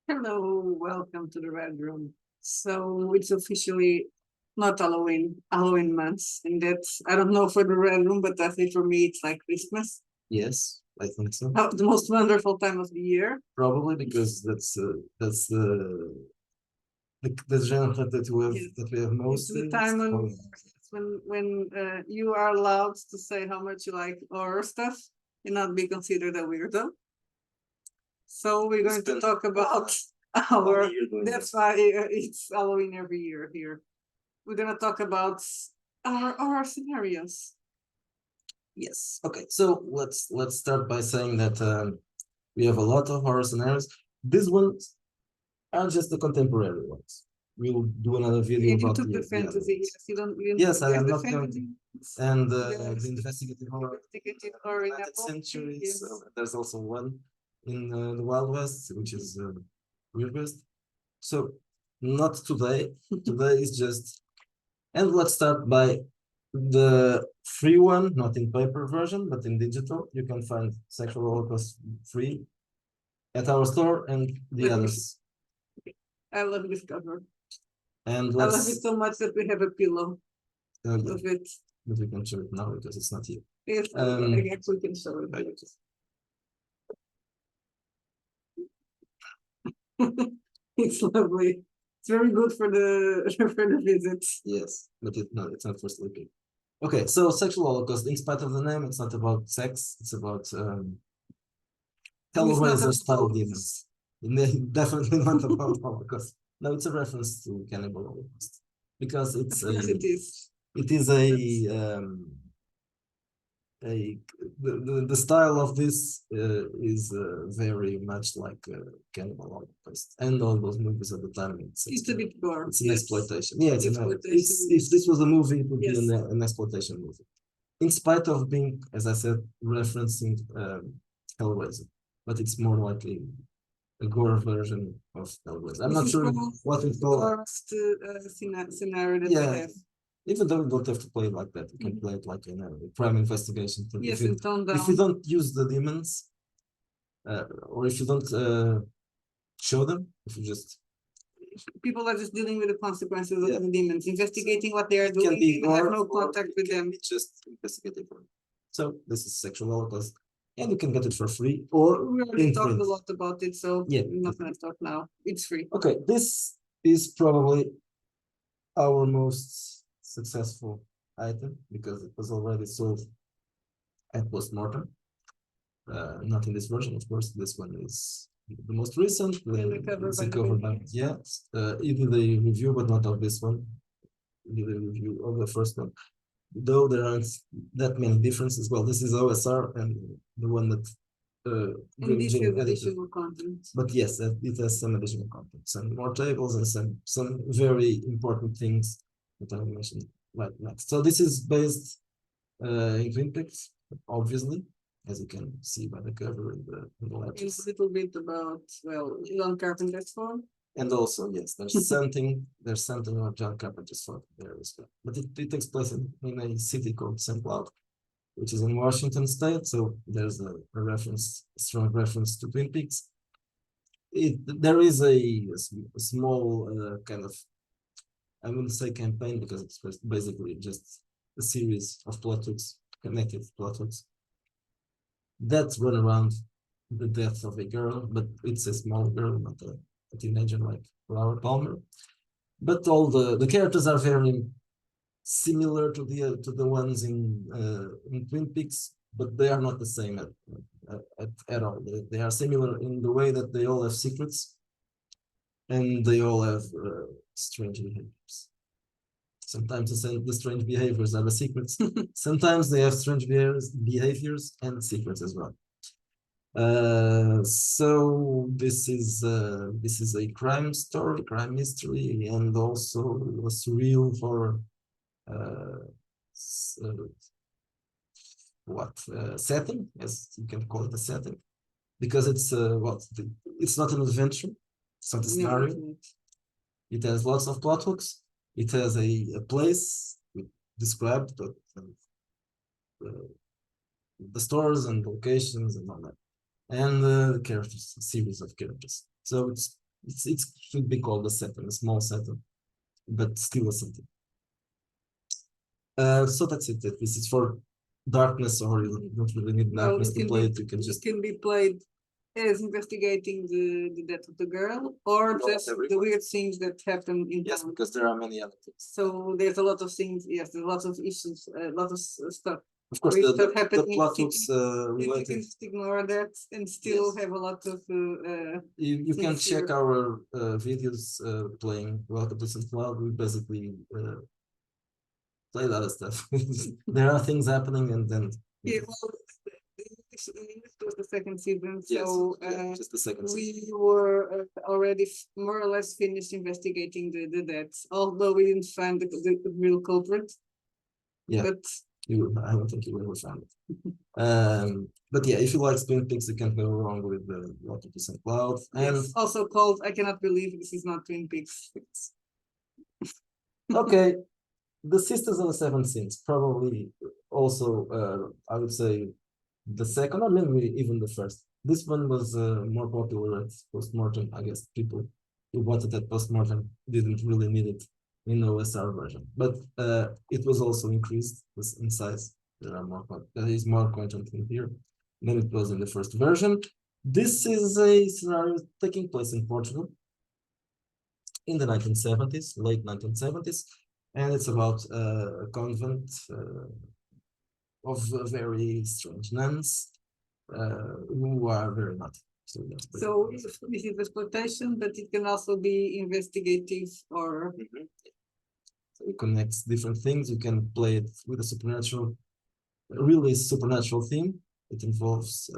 Hello, welcome to the Red Room. So it's officially not Halloween month, and that's I don't know for the Red Room, but I think for me it's like Christmas. Yes, I think so. The most wonderful time of the year. Probably because that's the genre that we have Yes. most. It's the time when you are allowed to say how much you like horror stuff and not be considered a weirdo. So we're going to talk about our. That's why it's Halloween every year here. We're gonna talk about our scenarios. Yes. Okay. So let's start by saying that we have a lot of horror scenarios. These ones are just the contemporary ones. We'll do another video And you about took the the other fantasy. ones. Yes, you don't. You Yes, I there's am the not going fantasy. to. And There's the the investigative horror investigative horror in 19th Apple. century. Yes. So there's also one in the Wild West, which is Weird West. So not today. Today is just, and let's start by the free one, not in paper version, but in digital. You can find Sexual Holocaust free at our store and the Let me. others. I love this cover. And I love it let's, so much that we have a pillow yeah, of it. but we can show it now because it's not here. Yes, I guess we can show it. It's lovely. It's very good for the for the visits. Yes, but no, it's not for sleeping. Okay, so Sexual Holocaust, in spite of the name, it's not about sex, it's about Hellraiser style demons. Definitely not about Holocaust. No, it's a reference to Cannibal Holocaust because it's a, Yes, it is. it is a the style of this is very much like Cannibal Holocaust and all those movies at the time. It's a bit gore. It's an Yes. exploitation. Yeah, Exploitation. it's if this was a movie, it would be Yes. an exploitation movie. In spite of being, as I said, referencing Hellraiser, but it's more likely a gore version of Hellraiser. I'm not sure what we call it. Scenario that Yeah, we have. even though we don't have to play it like that, you can play it like in a crime investigation thing. Yes, If you don't use the demons, or if you don't show them, if you just people are just dealing with the consequences Yeah. of the demons, investigating what they are it can doing, be and have gore no or contact it with can them. be just investigative work. So this is Sexual Holocaust, and you can get it for free or We already in talked print. a lot about it, so Yeah. I'm not gonna talk now. It's free. Okay, this is probably our most successful item because it was already sold at postmortem. Not in this version, of course. This one is the most recent. It's a cover by yes. He did a review, but not of this one. He did a review of the first one. Though there aren't that many differences. Well, this is OSR and the one that And this Jim has edited. additional content. But yes, it has some additional content, some more tables and some very important things that I will mention right next. So this is based in Twin Peaks, obviously, as you can see by the cover and the letters. It's a little bit about, well, John Carpenter's farm. And also, yes, there's something about John Carpenter's farm there as well. But it takes place in a city called St. Cloud, which is in Washington State. So there's a strong reference to Twin Peaks. There is a small kind of, I wouldn't say campaign because it's basically just a series of plot hooks, connected plot hooks that run around the death of a girl, but it's a small girl, not a teenager like Laura Palmer. But all the characters are very similar to the ones in Twin Peaks, but they are not the same at all. They are similar in the way that they all have secrets and they all have strange behaviors. Sometimes the strange behaviors are the secrets. Sometimes they have strange behaviors and secrets as well. So this is a crime story, crime mystery, and also a surreal horror setting, as you can call it a setting, because it's not an adventure, it's not a scenario. It has lots of plot hooks. It has a place described, but the stores and locations and all that, and characters, a series of characters. So it should be called a setting, a small setting, but still a setting. So that's it. This is for darkness, or you don't really need Well, darkness to play it. You can it just can be played as investigating the death of the girl, or Not just the everyone. weird things that happen in yes, town. because there are many other things. So there's a lot of things. Yes, there's lots of issues, a lot of stuff. Of course, Weird the, stuff the, the happening in plot the looks city. You related. can just ignore that and still Yes. have a lot of. You can things check here. our videos playing Welcome to St. Cloud. We basically play a lot of stuff. There are things happening, and then Yeah, well, this was the second season, yes, so yeah, just the second season. we were already more or less finished investigating the deaths, although we didn't find the real culprit. Yeah. But I don't think you will ever find it. But yeah, if you like Twin Peaks, you can't go wrong with the Welcome to St. Cloud. And it's also called I Cannot Believe This Is Not Twin Peaks. okay, the Sisters of the Seven Sins, probably also I would say the second, or maybe even the first. This one was more popular at postmortem. I guess people who bought it at postmortem didn't really need it in the OSR version, but it was also increased in size. There is more content in here than it was in the first version. This is a scenario taking place in Portugal in the 1970s, late 1970s, and it's about a convent of very strange nuns who are very naughty. So this is exploitation, but it can also be investigative or. So it connects different things. You can play it with a supernatural, really supernatural theme. It involves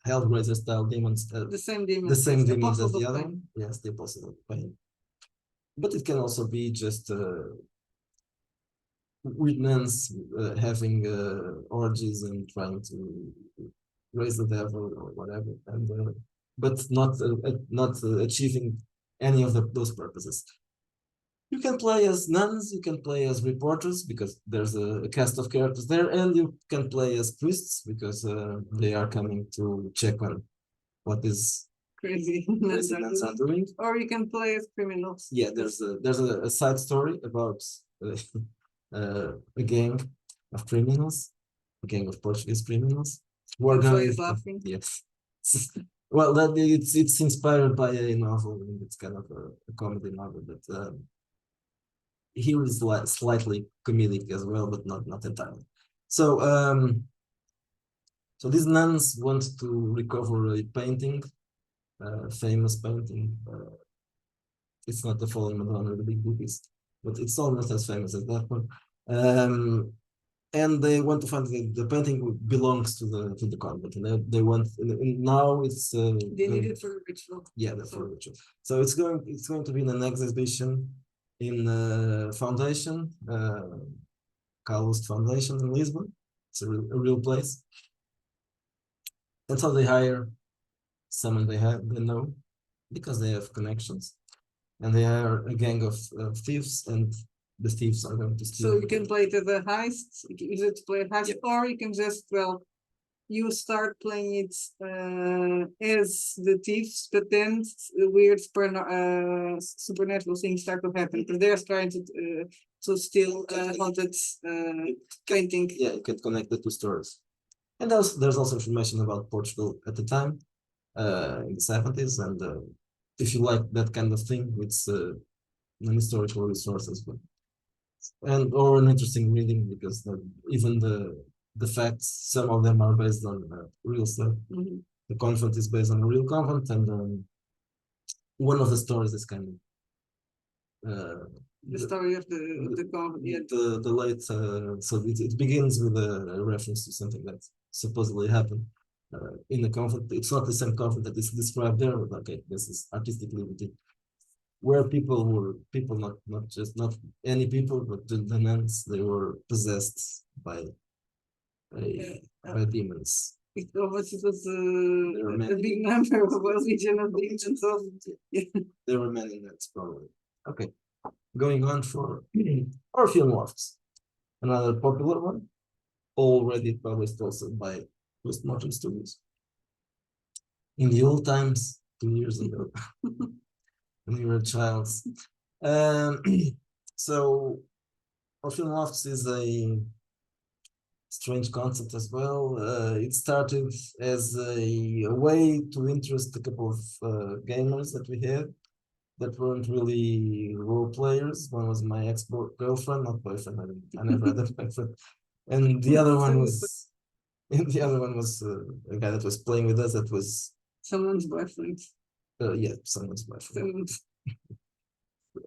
Hellraiser style demons. The same demons. The same demons as Apostles the of other Pain. one. Yes, the Apostles of Pain. But it can also be just weird nuns having orgies and trying to raise the devil or whatever, and but not achieving any of those purposes. You can play as nuns, you can play as reporters because there's a cast of characters there, and you can play as priests because they are coming to check on what is Crazy nuns are doing. Or you can play as criminals. Yeah, there's a side story about a gang of criminals, a gang of Portuguese criminals. Who are going, laughing. yes. Well, it's inspired by a novel, and it's kind of a comedy novel, but here is slightly comedic as well, but not entirely. So so these nuns want to recover a painting, famous painting. It's not the Fallen Madonna, the big bookies, but it's almost as famous as that one. And they want to find the painting belongs to the convent, and they want, and now it's they need it for a ritual. Yeah, for a ritual. So it's going to be in an exhibition in Foundation, Carlos Foundation in Lisbon. It's a real place. And so they hire someone they know because they have connections, and they are a gang of thieves, and the thieves are going to steal. So you can play it as a heist. You can use it to play a heist, or you can just you start playing it as the thieves, but then weird supernatural things start to happen because they're trying to steal haunted painting. Yeah, you can connect the two stories. And there's also information about Portugal at the time, in the 70s, and if you like that kind of thing, it's an historical resources, but or an interesting reading because even the facts, some of them are based on real stuff. The convent is based on a real convent, and one of the stories is kind of the story of the convent. Yeah. The late so it begins with a reference to something that supposedly happened in the convent. It's not the same convent that is described there, but okay, this is artistically within, where people were not any people, but the nuns, they were possessed by demons. It was a big number of a legion of demons. There were many nuns, probably. Okay, going on for Orpheum Lofts, another popular one, already published also by Postmortem Studios in the old times, 2 years ago. when you were a child. Um, so Orpheum Lofts is a strange concept as well. It started as a way to interest a couple of gamers that we had that weren't really role players. One was my ex-girlfriend, not boyfriend. I never had a boyfriend. And the other one was, and the other one was a guy that was playing with us. That was someone's boyfriend. Yeah, someone's boyfriend.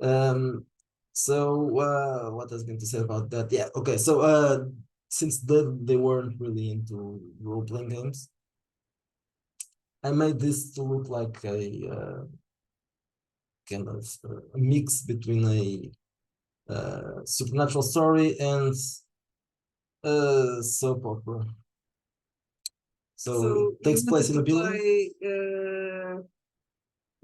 Someone's. So what I was going to say about that? Yeah, okay. So since they weren't really into role-playing games, I made this to look like a kind of a mix between a supernatural story and a soap opera. So it takes place in a building.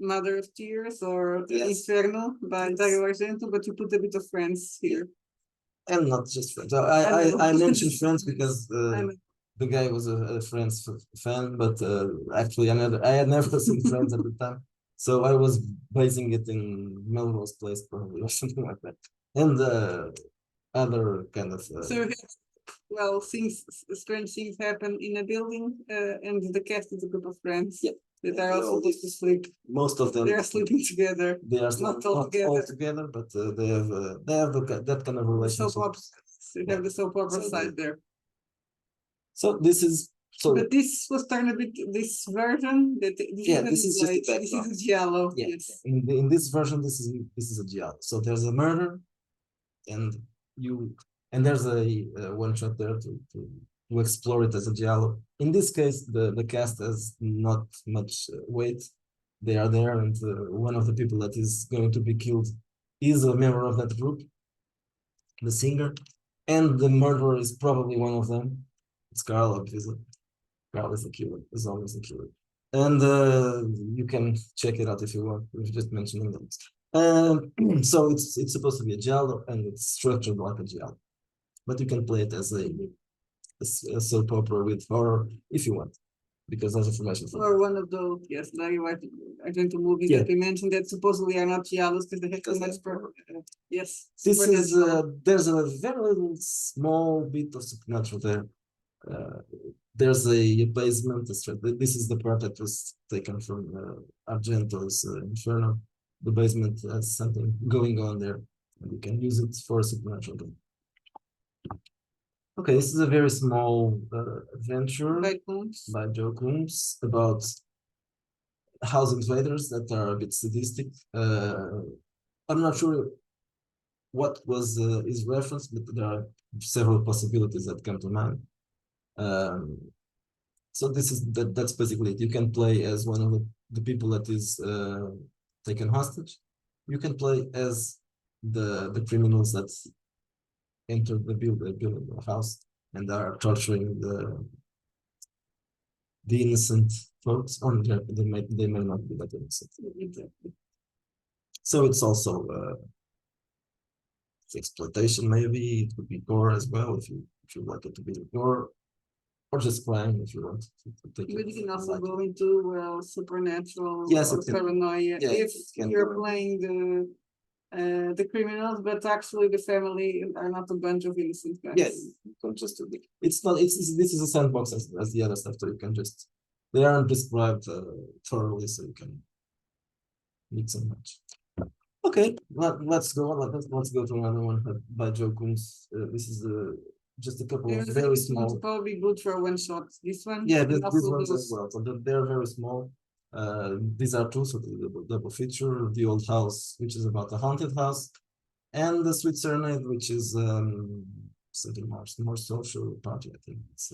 Mother of Tears or Yes. Inferno by Dario Argento, but you put a bit of Friends here. And not just Friends. I mentioned Friends because the guy was a Friends fan, but actually I had never seen Friends at the time. So I was basing it in Melrose Place probably or something like that. And other kind of So well, strange things happen in a building, and the cast is a group of friends. Yeah. That are also supposed to sleep. Most of them they are sleeping together. They are not all together, but they have that kind of relationship. Soap operas. You have the soap opera side there. So this is But this was turned a bit. This version that this is just the background. This is giallo. Yeah. Yes. In this version, this is a giallo. So there's a murder, and there's a one shot there to explore it as a giallo. In this case, the cast has not much weight. They are there, and one of the people that is going to be killed is a member of that group, the singer, and the murderer is probably one of them. It's Carl, obviously. Carl is the killer, is always the killer. And you can check it out if you want. We've just mentioned them. So it's supposed to be a giallo, and it's structured like a giallo. But you can play it as a soap opera with horror if you want, because there's information for or one of those, yes, Argento movies that we mentioned that supposedly are not giallos because they have too much yes. This is there's a very little small bit of supernatural there. There's a basement. This is the part that was taken from Argento's Inferno. The basement has something going on there, and you can use it for a supernatural game. Okay, this is a very small adventure by Joe Coombs about house invaders that are a bit sadistic. I'm not sure what was his reference, but there are several possibilities that come to mind. So that's basically it. You can play as one of the people that is taken hostage. You can play as the criminals that entered the building, the house, and are torturing the innocent folks. Or they may not be that innocent. So it's also exploitation. Maybe it could be gore as well if you like it to be gore, or just crime if you want to take it. But you can also go into supernatural or paranoia if you're playing the criminals, but actually the family are not a bunch of innocent guys. Yes, just it's not. This is a sandbox as the other stuff, so you can just they aren't described thoroughly, so you can mix and match. Okay, let's go. Let's go to another one by Joe Coombs. This is just a couple of very small. Probably good for one shot. This one. Yeah, these ones as well. So they're very small. These are two, so the double feature, the old house, which is about a haunted house, and the Sweet Serenade, which is something more social party. I think it's.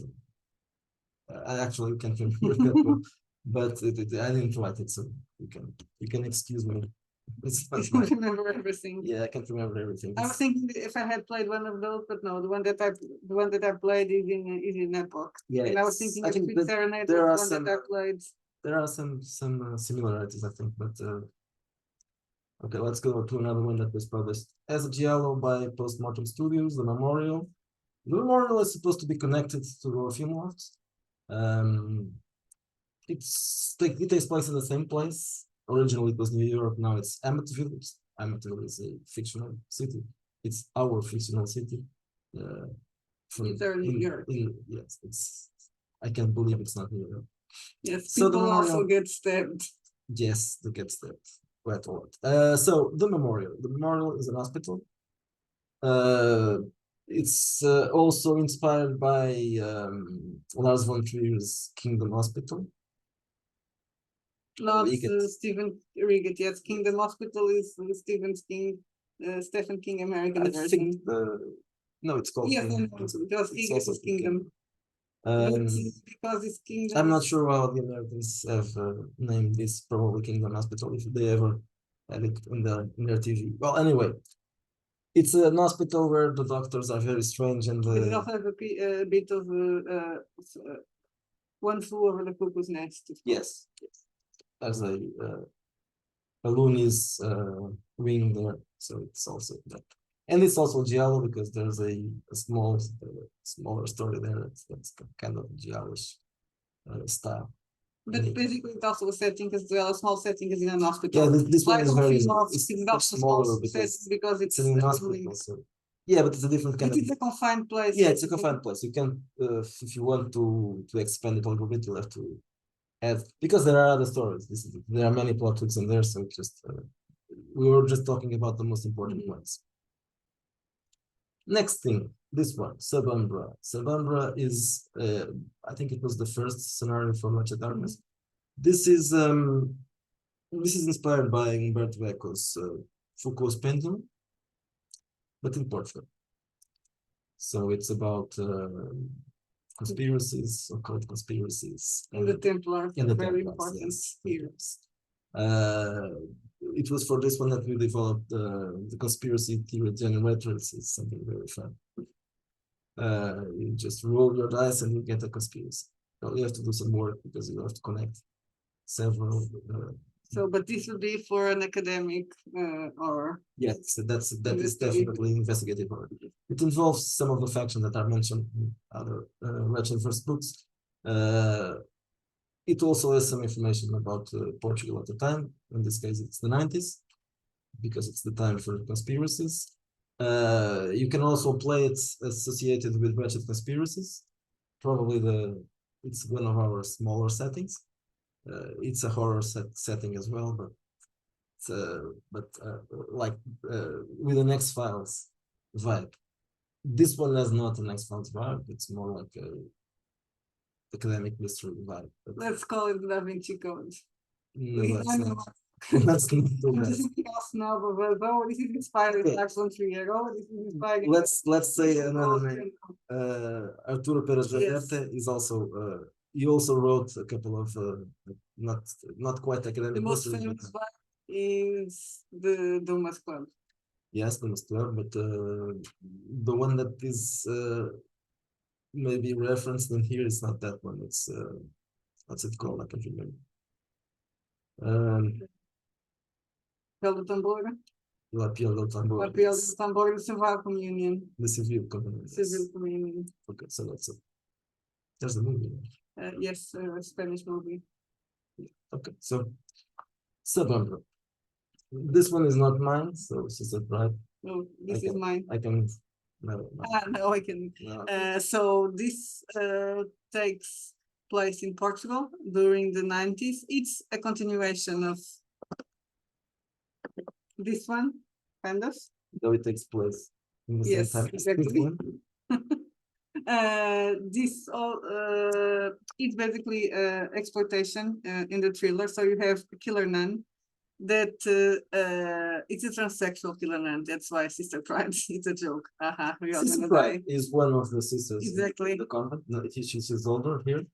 I actually can't remember that one, but I didn't write it, so you can excuse me. I can't remember everything. Yeah, I can't remember everything. I was thinking if I had played one of those, but no, the one that I played is in Epoch. Yeah, and I was thinking of Sweet Serenade, the one that I played. There are some similarities, I think, but okay, let's go to another one that was published as a giallo by Postmortem Studios, The Memorial. The Memorial is supposed to be connected to Orpheum Lofts. It takes place in the same place, originally it was New York, now it's Amityville. Amityville is a fictional city. It's our fictional city. It's our New York. Yes, I can't believe it's not New York. Yes, So the people also memorial- get stabbed. Yes, they get stabbed quite a lot. So the memorial. The memorial is an hospital. It's also inspired by Lars von Trier's Kingdom Hospital. Not Riget. Stephen Riget, yes. Kingdom Hospital is Stephen King American I version. think no, it's called Yes, Kingdom. because It's Riget also is Kingdom. Um, Because it's Kingdom. I'm not sure how the Americans have named this, probably Kingdom Hospital, if they ever had it in their TV. Well, anyway, it's an hospital where the doctors are very strange and But it also has a bit of one flew over the cuckoo's nest. yes, there's a loonies wing there, so it's also that. And it's also giallo because there's a smaller story there that's kind of giallo-ish style. But basically, it's also a setting as well, a small setting is in an hospital. Yeah, this one Like is a very film of it's Steve much Jobs' smaller small because set because it's in an hospital. So yeah, but it's a different kind It of. is a confined place. Yeah, it's a confined place. You can, if you want to expand it a little bit, you have to add because there are other stories. There are many plot twists in there, so just we were just talking about the most important ones. Next thing, this one, Subumbra. Subumbra is, I think it was the first scenario for Much of Darkness. This is inspired by Umberto Eco's Foucault's Pendulum, but in Portugal. So it's about conspiracies, occult conspiracies. In the Templars, In the very Templars, important yes. here. It was for this one that we developed the conspiracy theory generator. It's something very fun. You just roll your dice and you get a conspiracy. Well, you have to do some work because you have to connect several. So, but this would be for an academic or Yes, that is definitely investigative work. It involves some of the factions that are mentioned in other Wretched First books. It also has some information about Portugal at the time. In this case, it's the 90s, because it's the time for conspiracies. You can also play it associated with Wretched Conspiracies. Probably it's one of our smaller settings. It's a horror setting as well, but like with an X-Files vibe. This one has not an X-Files vibe. It's more like a academic mystery vibe. let's call it Da Vinci Code. No, let's not. Let's not do that. Something else now, but oh, this is inspired by Lars von Trier. Oh, this is inspired. Let's say another name. Arturo Pérez Reverte is also he also wrote a couple of not quite academic. The most famous one is the Dumas Club. Yes, the most Club, but the one that is maybe referenced in here is not that one. It's what's it called? I can't remember. Piel do Tambor. La Piel do Tambor. La Piel do Tambor and Civil Communion. The Civil Communion. Civil Communion. Okay, so that's it. There's the movie. Yes, a Spanish movie. Okay, so Subumbra. This one is not mine, so she said right. No, this is mine. I can. No, no, I can. no. So this takes place in Portugal during the 90s. It's a continuation of this one, kind of. Though it takes place in the Yes, same time. exactly. This all it's basically exploitation in the thriller. So you have a killer nun that it's a transsexual killer nun. That's why Sister Pride. It's a joke. We all Sister gonna Pride die. is one of the sisters Exactly. in the convent. No, she's older here.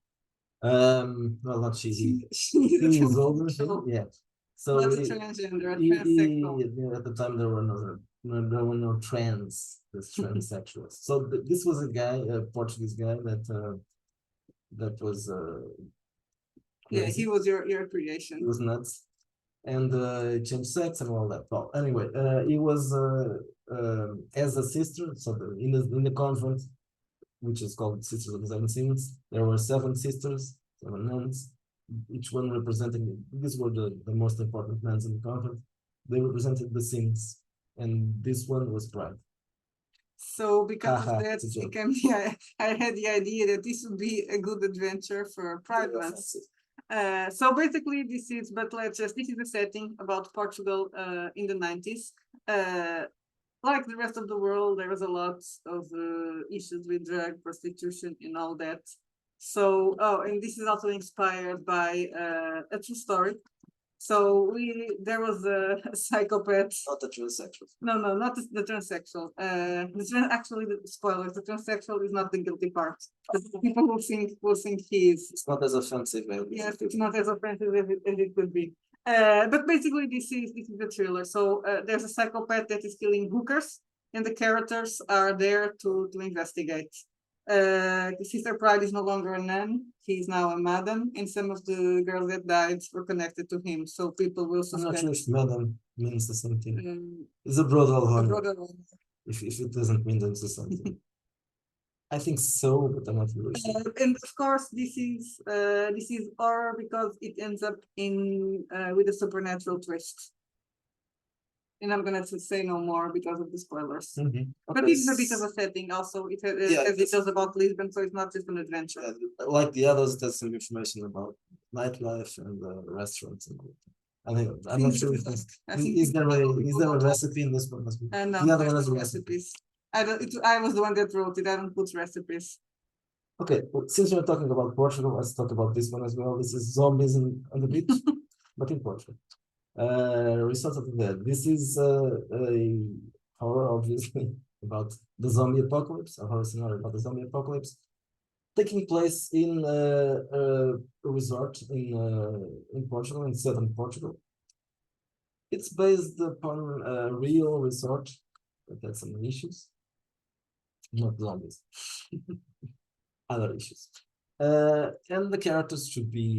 Well, not she. She's He is older. Yeah. So not a transgender, a transsexual. at the time there were no transsexuals. So this was a guy, a Portuguese guy that was Yeah, crazy. he was your creation. He was nuts, and he changed sex and all that. Well, anyway, he was as a sister. So in the convent, which is called Sisters of the Seven Sins, there were 7 sisters, 7 nuns, each one representing, these were the most important men in the conference. They represented the scenes, and this one was Pride. So because Haha, of that, it's a joke. I had the idea that this would be a good adventure for Pride Month. So basically this is the setting about Portugal in the 90s. Like the rest of the world, there was a lot of issues with drug, prostitution and all that. So, and this is also inspired by a true story. So there was a psychopath. Not the transsexual. No, not the transsexual. Actually, the spoilers. The transsexual is not the guilty part. The people will think he is. It's not as offensive. Yes, it's not as offensive as it could be. But basically, this is a thriller. So there's a psychopath that is killing hookers, and the characters are there to investigate. Sister Pride is no longer a nun; he's now a madam, and some of the girls that died were connected to him. So people will I'm not suspect. sure if madam means the same thing. Um, It's a broad a honor. broader one. If it doesn't mean that's the same thing. I think so, but I'm not really sure. And of course, this is horror because it ends up with a supernatural twist. And I'm gonna say no more because of the spoilers. Mhm. But Okay. this is a bit of a setting also. Yeah, As it does about Lisbon, so it's not just an adventure. Like the others, there's some information about nightlife and restaurants and all. I think I'm not sure if that's, is there a recipe in this one? No, The other one there's has no a recipe. recipes. I was the one that wrote it. I don't put recipes. Okay, well, since we're talking about Portugal, let's talk about this one as well. This is Zombies on the Beach, but in Portugal. Resort of the Dead. This is a horror, obviously, about the zombie apocalypse, a horror scenario about the zombie apocalypse, taking place in a resort in Portugal, in southern Portugal. It's based upon a real resort that had some issues, not zombies, other issues. And the characters should be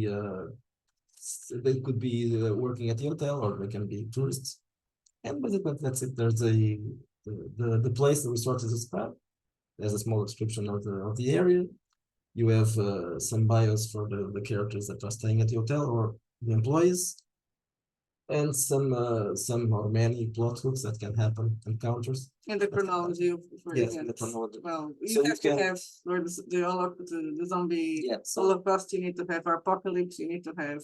they could be working at the hotel, or they can be tourists. And basically that's it. There's the place, the resort is described. There's a small description of the area. You have some bios for the characters that are staying at the hotel or the employees, and some or many plot hooks that can happen, encounters. And the chronology for Yes, events. the chronology. Well, So you have you to can- have where the zombie Yeah. So Holocaust. You need to have apocalypse. You need to have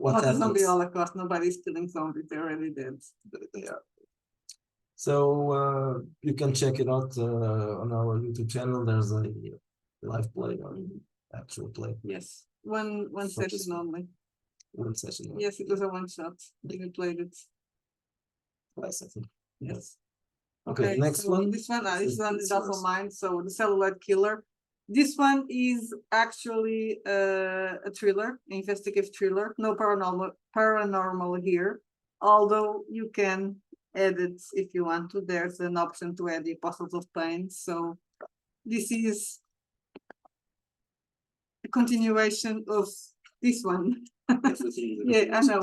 what not a zombie happens? Holocaust. Nobody's killing zombies. They're already dead. They are. So you can check it out on our YouTube channel. There's a live play or actual play. Yes, one For session this one. only. One session. Yes, it was a one shot. We played it. Twice, I think. Yes. Okay, next so one. This one is This also was- mine. So the Celluloid Killer. This one is actually a thriller, investigative thriller. No paranormal here. Although you can add it if you want to. There's an option to add the Apostles of Pain. So this is a continuation of this one. Yeah, I know.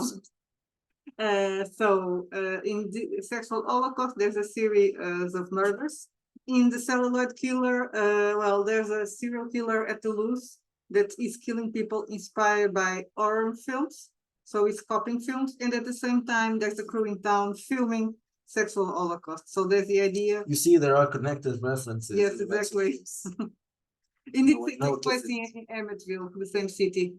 In the sexual holocaust, there's a series of murders. In the Celluloid Killer, well, there's a serial killer at Toulouse that is killing people inspired by horror films. So it's copying films, and at the same time, there's a crew in town filming sexual holocaust. So there's the idea. You see, there are connected references. Yes, in the Mexican exactly. films. And No it one takes noticed place it. in Emmetsville, the same city.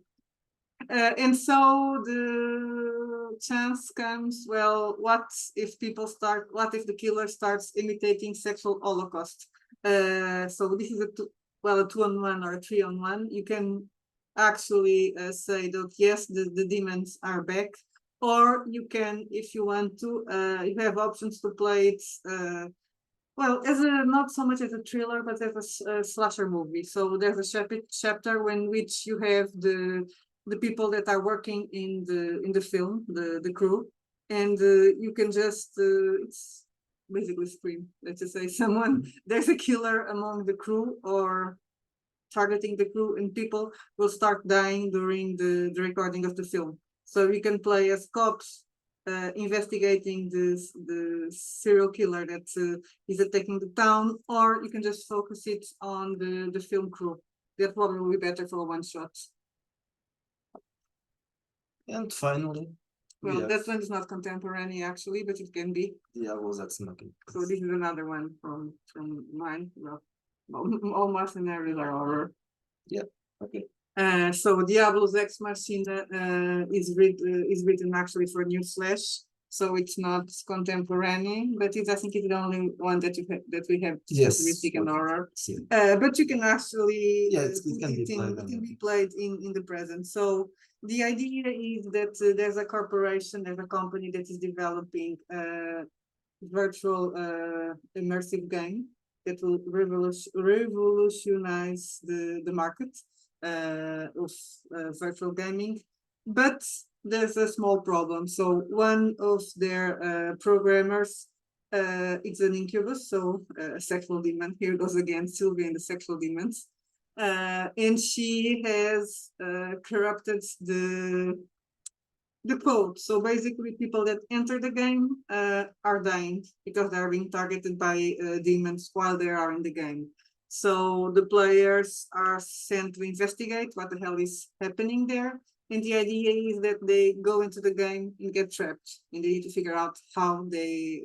And so the chance comes, well, what if the killer starts imitating sexual holocaust? So this is a 2-on-1 or a 3-on-1. You can actually say that yes, the demons are back, or you can, if you want to, you have options to play it well, as not so much as a thriller, but as a slasher movie. So there's a chapter in which you have the people that are working in the film, the crew, and you can just it's basically scream. Let's just say there's a killer among the crew or targeting the crew, and people will start dying during the recording of the film. So you can play as cops investigating the serial killer that is attacking the town, or you can just focus it on the film crew. That probably will be better for a one shot. And finally, we Well, have that one is not contemporary actually, but it can be. Diablo Ex Machina. So this is another one from mine. Well, all my scenarios are horror. Yeah. Okay. So Diablo's Ex Machina is written actually for New Slash, so it's not contemporary, but I think it's the only one that we have Yes. futuristic and horror. See. But you can actually it can be played. it can be played in the present. So the idea is that there's a corporation, there's a company that is developing a virtual immersive game that will revolutionize the market of virtual gaming. But there's a small problem. So one of their programmers, it's an incubus, so a sexual demon. Here goes again, Sylvia and the sexual demons. And she has corrupted the code. So basically, people that enter the game are dying because they are being targeted by demons while they are in the game. So the players are sent to investigate what the hell is happening there. And the idea is that they go into the game and get trapped, and they need to figure out how they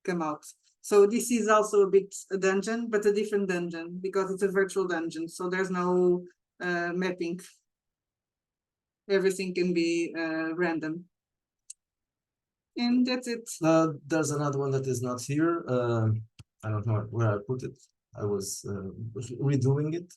come out. So this is also a bit a dungeon, but a different dungeon because it's a virtual dungeon. So there's no mapping. Everything can be random. And that's it. There's another one that is not here. I don't know where I put it. I was redoing it.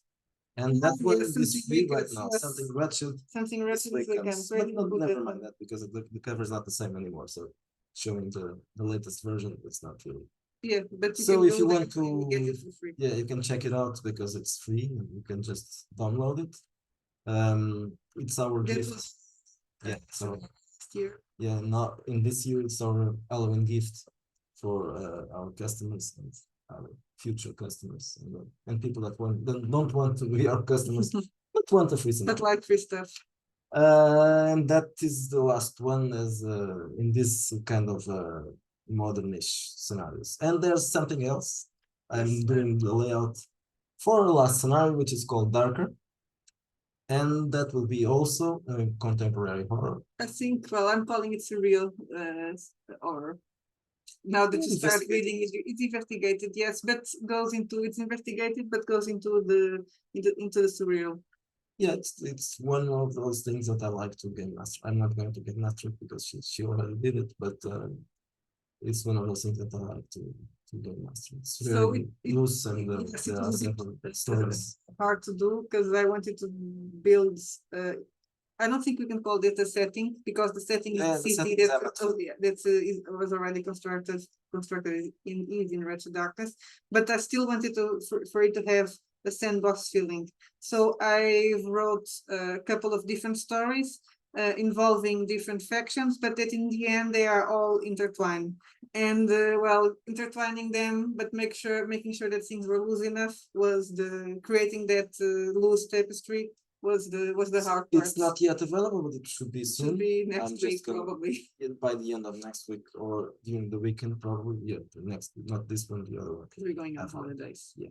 And that one is free right now. Something wretched. Something wretched is again. But never mind that because the cover is not the same anymore. So showing the latest version, it's not really. Yeah, but so if you want to get it for free. Yeah, you can check it out because it's free and you can just download it. It's our gift. Yeah, so year. Yeah, not in this year. It's our Halloween gift for our customers and our future customers and people that don't want to be our customers, but want a free scenario. But like free stuff. And that is the last one as in this kind of modernish scenarios. And there's something else. I'm doing the layout for the last scenario, which is called Darker. And that will be also contemporary horror. I think, well, I'm calling it surreal horror. Now that you start reading it, it's investigated, yes, but it's investigated, but goes into the surreal. Yeah, it's one of those things that I like to get master. I'm not going to get mastered because she already did it, but it's one of those things that I like to get mastered. It's very loose and there are simple stories. Hard to do because I wanted to build. I don't think we can call it a setting because the setting is a city that was already constructed in Wretched Darkness. But I still wanted for it to have a sandbox feeling. So I wrote a couple of different stories involving different factions, but that in the end they are all intertwined. And intertwining them, but making sure that things were loose enough was creating that loose tapestry was the hard part. It's not yet available, but it should be soon. Should be next week probably. By the end of next week or during the weekend probably. Yeah, not this one, the other one. We're going on holidays. Yeah.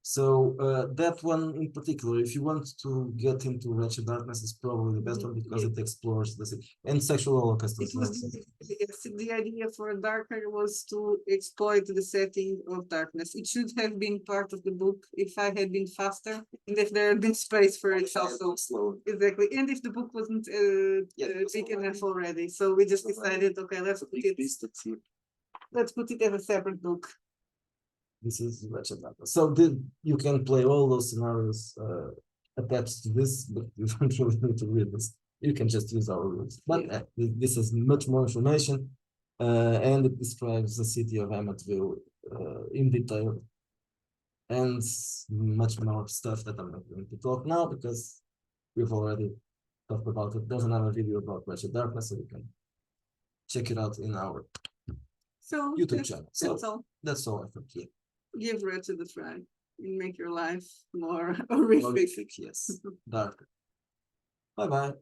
So that one in particular, if you want to get into Wretched Darkness, is probably the best one because it explores the city and sexual holocaust. The idea for Darker was to exploit the setting of darkness. It should have been part of the book if I had been faster and if there had been space for it also. Slow. Exactly, and if the book wasn't big enough already, so we just decided, okay, let's put it as a separate book. This is Wretched Darkness. So you can play all those scenarios attached to this, but you don't really need to read this. You can just use our rules. But this is much more information, and it describes the city of Emmetsville in detail, and much more stuff that I'm not going to talk now because we've already talked about it. There's another video about Wretched Darkness, so you can check it out in our YouTube channel. So that's all I think. Yeah. Give Wretched a try and make your life more horrific. Yes. Darker. Bye-bye.